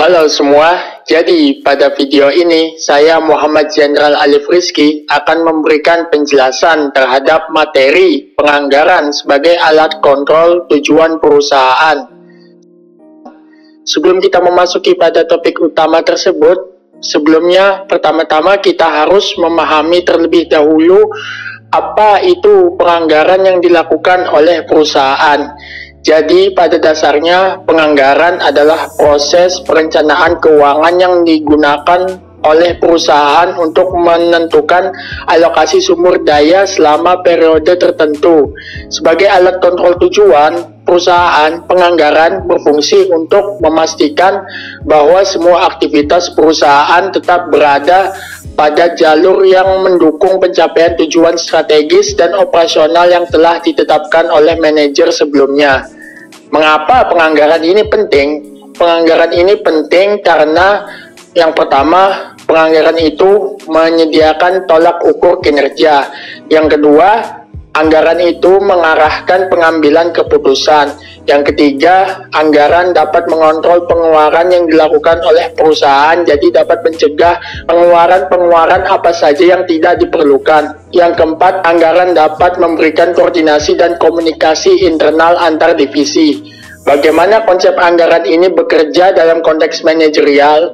Halo semua, jadi pada video ini saya Muhammad Jenderal Alif Rizky akan memberikan penjelasan terhadap materi penganggaran sebagai alat kontrol tujuan perusahaan. Sebelum kita memasuki pada topik utama tersebut, sebelumnya pertama-tama kita harus memahami terlebih dahulu apa itu penganggaran yang dilakukan oleh perusahaan. Jadi pada dasarnya penganggaran adalah proses perencanaan keuangan yang digunakan oleh perusahaan untuk menentukan alokasi sumber daya selama periode tertentu. Sebagai alat kontrol tujuan, perusahaan penganggaran berfungsi untuk memastikan bahwa semua aktivitas perusahaan tetap berada pada jalur yang mendukung pencapaian tujuan strategis dan operasional yang telah ditetapkan oleh manajer sebelumnya. Mengapa penganggaran ini penting? Penganggaran ini penting karena yang pertama, penganggaran itu menyediakan tolak ukur kinerja. Yang kedua, anggaran itu mengarahkan pengambilan keputusan. Yang ketiga, anggaran dapat mengontrol pengeluaran yang dilakukan oleh perusahaan, jadi dapat mencegah pengeluaran-pengeluaran apa saja yang tidak diperlukan. Yang keempat, anggaran dapat memberikan koordinasi dan komunikasi internal antar divisi. Bagaimana konsep anggaran ini bekerja dalam konteks manajerial?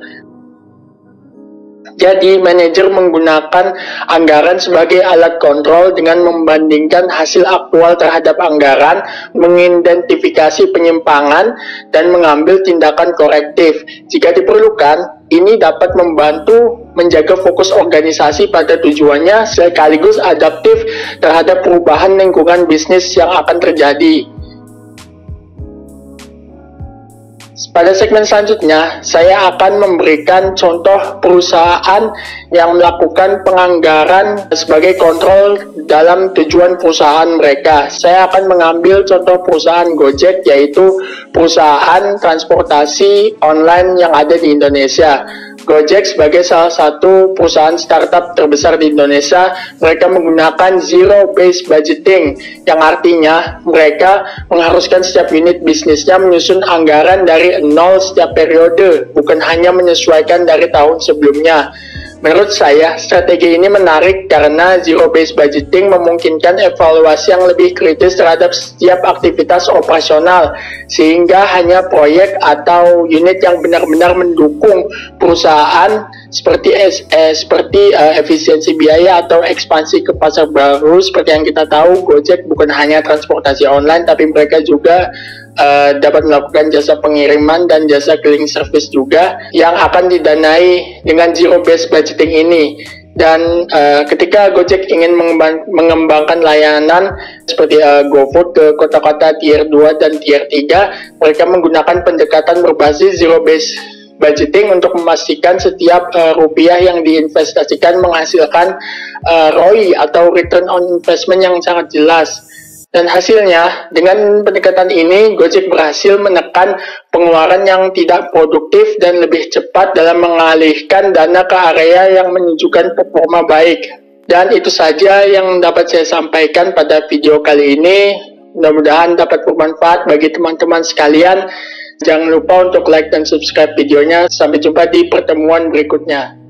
Jadi, manajer menggunakan anggaran sebagai alat kontrol dengan membandingkan hasil aktual terhadap anggaran, mengidentifikasi penyimpangan, dan mengambil tindakan korektif. Jika diperlukan, ini dapat membantu menjaga fokus organisasi pada tujuannya sekaligus adaptif terhadap perubahan lingkungan bisnis yang akan terjadi. Pada segmen selanjutnya, saya akan memberikan contoh perusahaan yang melakukan penganggaran sebagai kontrol dalam tujuan perusahaan mereka. Saya akan mengambil contoh perusahaan Gojek, yaitu perusahaan transportasi online yang ada di Indonesia. Gojek sebagai salah satu perusahaan startup terbesar di Indonesia, mereka menggunakan zero-based budgeting, yang artinya mereka mengharuskan setiap unit bisnisnya menyusun anggaran dari nol setiap periode, bukan hanya menyesuaikan dari tahun sebelumnya. Menurut saya, strategi ini menarik karena zero-based budgeting memungkinkan evaluasi yang lebih kritis terhadap setiap aktivitas operasional, sehingga hanya proyek atau unit yang benar-benar mendukung perusahaan seperti efisiensi biaya atau ekspansi ke pasar baru. Seperti yang kita tahu, Gojek bukan hanya transportasi online, tapi mereka juga dapat melakukan jasa pengiriman dan jasa cleaning service juga yang akan didanai dengan zero-based budgeting ini. Dan ketika Gojek ingin mengembangkan layanan seperti GoFood ke kota-kota tier 2 dan tier 3, mereka menggunakan pendekatan berbasis zero-based budgeting untuk memastikan setiap rupiah yang diinvestasikan menghasilkan ROI atau return on investment yang sangat jelas. Dan hasilnya, dengan pendekatan ini, Gojek berhasil menekan pengeluaran yang tidak produktif dan lebih cepat dalam mengalihkan dana ke area yang menunjukkan performa baik. Dan itu saja yang dapat saya sampaikan pada video kali ini. Mudah-mudahan dapat bermanfaat bagi teman-teman sekalian. Jangan lupa untuk like dan subscribe videonya. Sampai jumpa di pertemuan berikutnya.